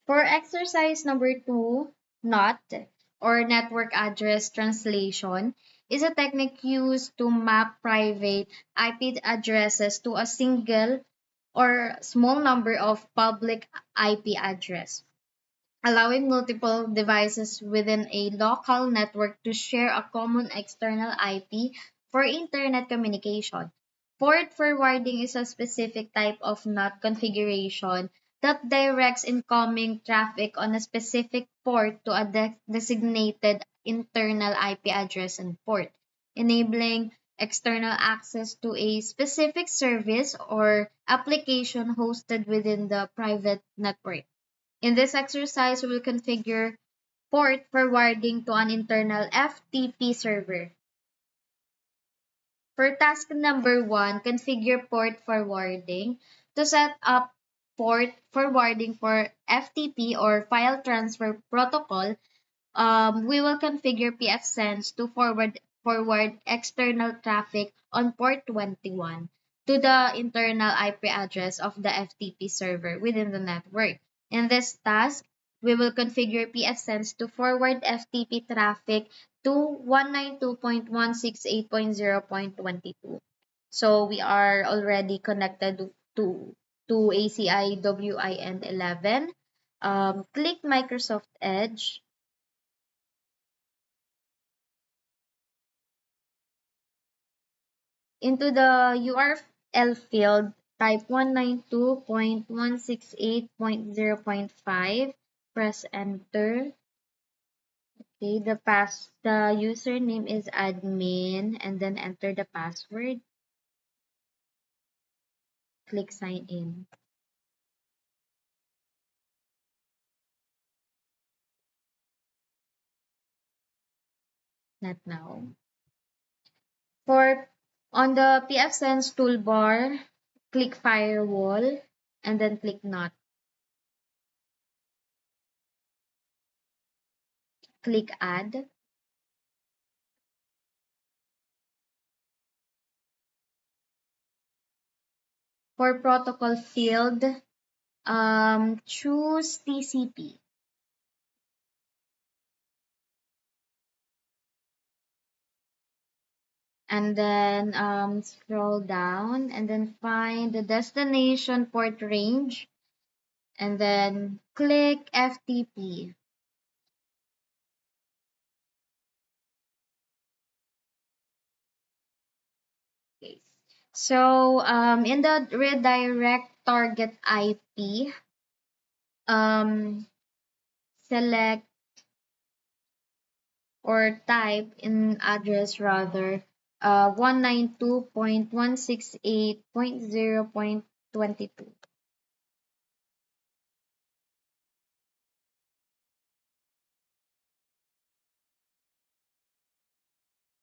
For exercise number 2, NOT, or network address translation, is a technique used to map private IP addresses to a single or small number of public IP address, allowing multiple devices within a local network to share a common external IP for internet communication. Port forwarding is a specific type of NOT configuration that directs incoming traffic on a specific port to a designated internal IP address and port, enabling external access to a specific service or application hosted within the private network. In this exercise, we will configure port forwarding to an internal FTP server. For task number 1, configure port forwarding. To set up port forwarding for FTP or file transfer protocol, we will configure pfSense to forward external traffic on port 21 to the internal IP address of the FTP server within the network. In this task, we will configure pfSense to forward FTP traffic to 192.168.0.22. So we are already connected to ACI WIN 11. Click Microsoft Edge. Into the URL field, type 192.168.0.5, press enter. Okay, the username is admin, and then enter the password. Click sign in. Not now. For on the pfSense toolbar, click firewall and then click not. Click add. For protocol field, choose TCP. And then scroll down and then find the destination port range and then click FTP. Okay. So in the redirect target IP, select or type in address rather 192.168.0.22.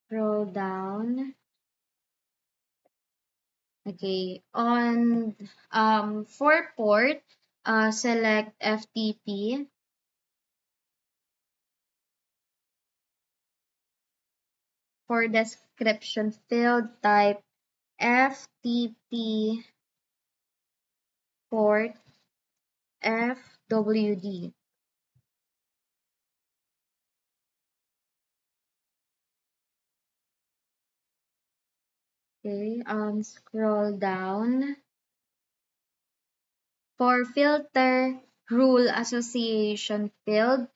Scroll down. Okay, on for port, select FTP. For description field, type FTP port FWD. Okay, scroll down. For filter rule association field,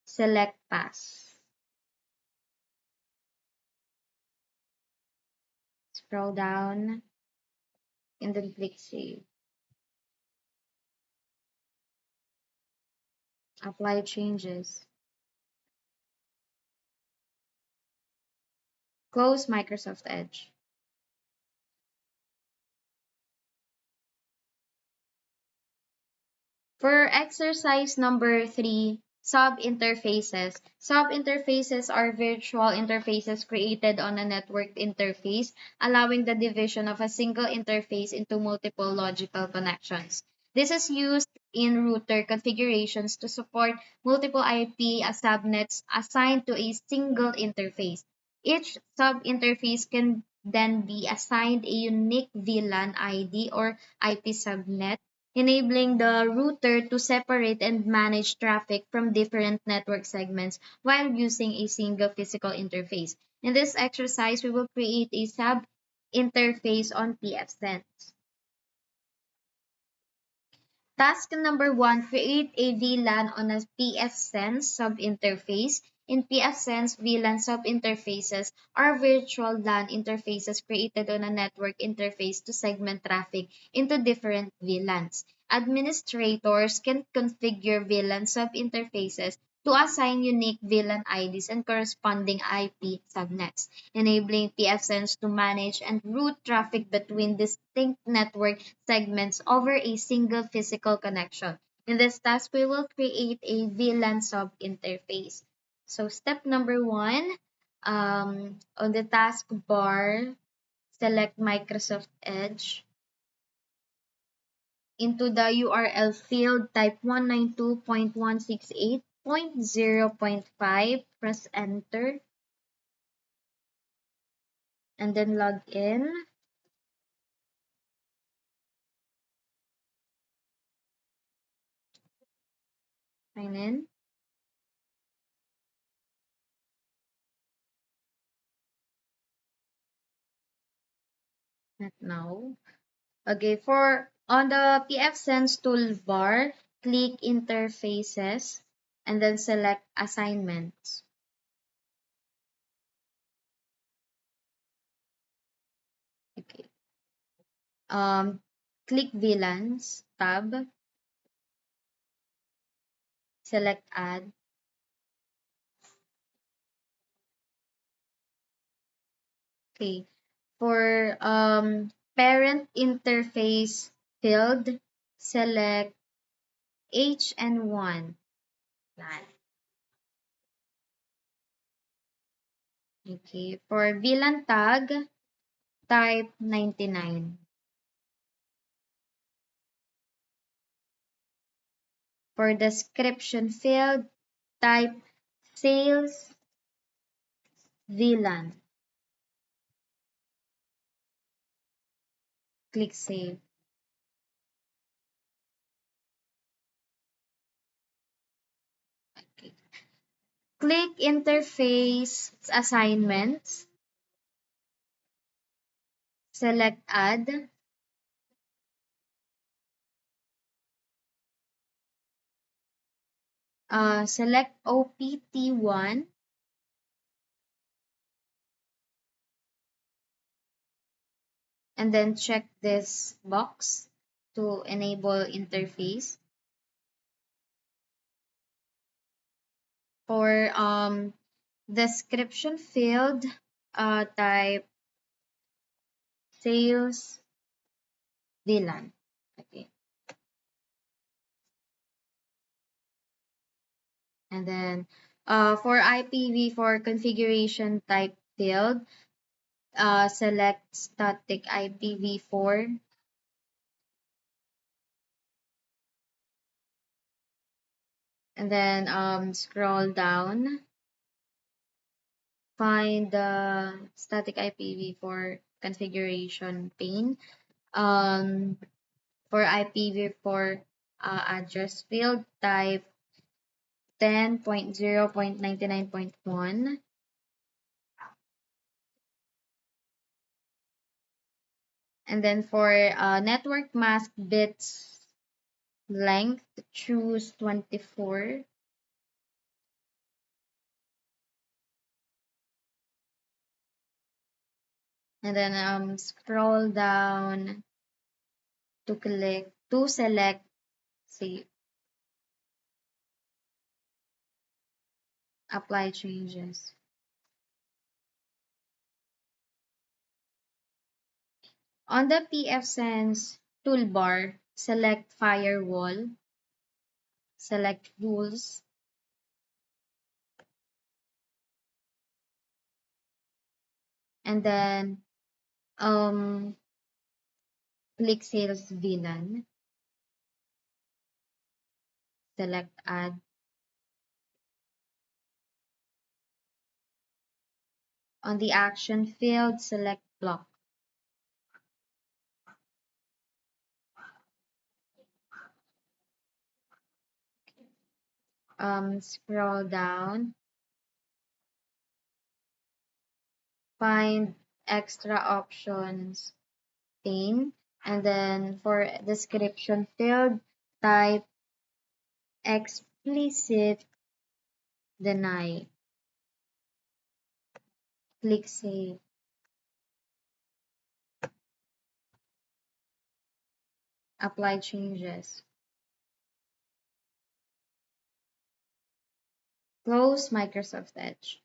select pass. Scroll down and then click save. Apply changes. Close Microsoft Edge. For exercise number 3, sub-interfaces. Sub-interfaces are virtual interfaces created on a network interface, allowing the division of a single interface into multiple logical connections. This is used in router configurations to support multiple IP subnets assigned to a single interface. Each sub-interface can then be assigned a unique VLAN ID or IP subnet enabling the router to separate and manage traffic from different network segments while using a single physical interface. In this exercise, we will create a sub interface on PFSense. Task number 1, create a VLAN on a PFSense subinterface. In PFSense, VLAN subinterfaces are virtual LAN interfaces created on a network interface to segment traffic into different VLANs. Administrators can configure VLAN subinterfaces to assign unique VLAN IDs and corresponding IP subnets, enabling PFSense to manage and route traffic between distinct network segments over a single physical connection. In this task, we will create a VLAN sub interface. So step number 1, on the taskbar, select Microsoft Edge. Into the URL field, type 192.168.0.5, press enter, and then log in. Sign in. Not now. Okay, for on the PFSense toolbar, click Interfaces and then select Assignments. Okay. Click VLANs tab, select Add. Okay. For parent interface field, select HN1 LAN. Okay. For VLAN tag, type 99. For description field, type sales VLAN. Click Save. Okay. Click Interface Assignments. Select Add. Select OPT1. And then check this box to enable interface. For description field, type sales VLAN. Okay. And then for IPv4 configuration type field, select static IPv4. And then scroll down, find the static IPv4 configuration pane. For IPv4 address field, type 10.0.99.1. And then for network mask bits length, choose 24. And then scroll down to select save, apply changes. On the PFSense toolbar, select firewall, select rules, and then um, click sales VLAN, select add. On the action field, select block. Scroll down, find extra options pane, and then for description field, type explicit deny. Click save. Apply changes. Close Microsoft Edge.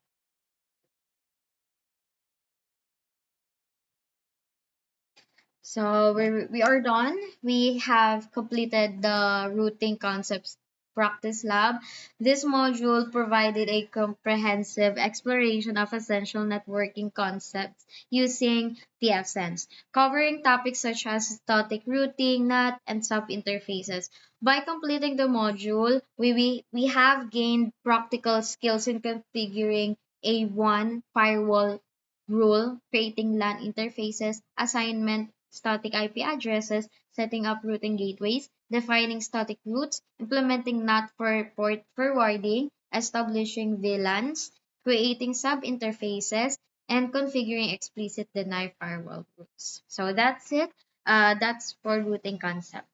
So we are done. We have completed the routing concepts practice lab. This module provided a comprehensive exploration of essential networking concepts using TFSense, covering topics such as static routing, NAT, and sub interfaces. By completing the module, we have gained practical skills in configuring a one firewall rule, creating LAN interfaces, assignment static IP addresses, setting up routing gateways, defining static routes, implementing NAT for port forwarding, establishing VLANs, creating sub-interfaces, and configuring explicit deny firewall rules. So that's it. That's for routing concept.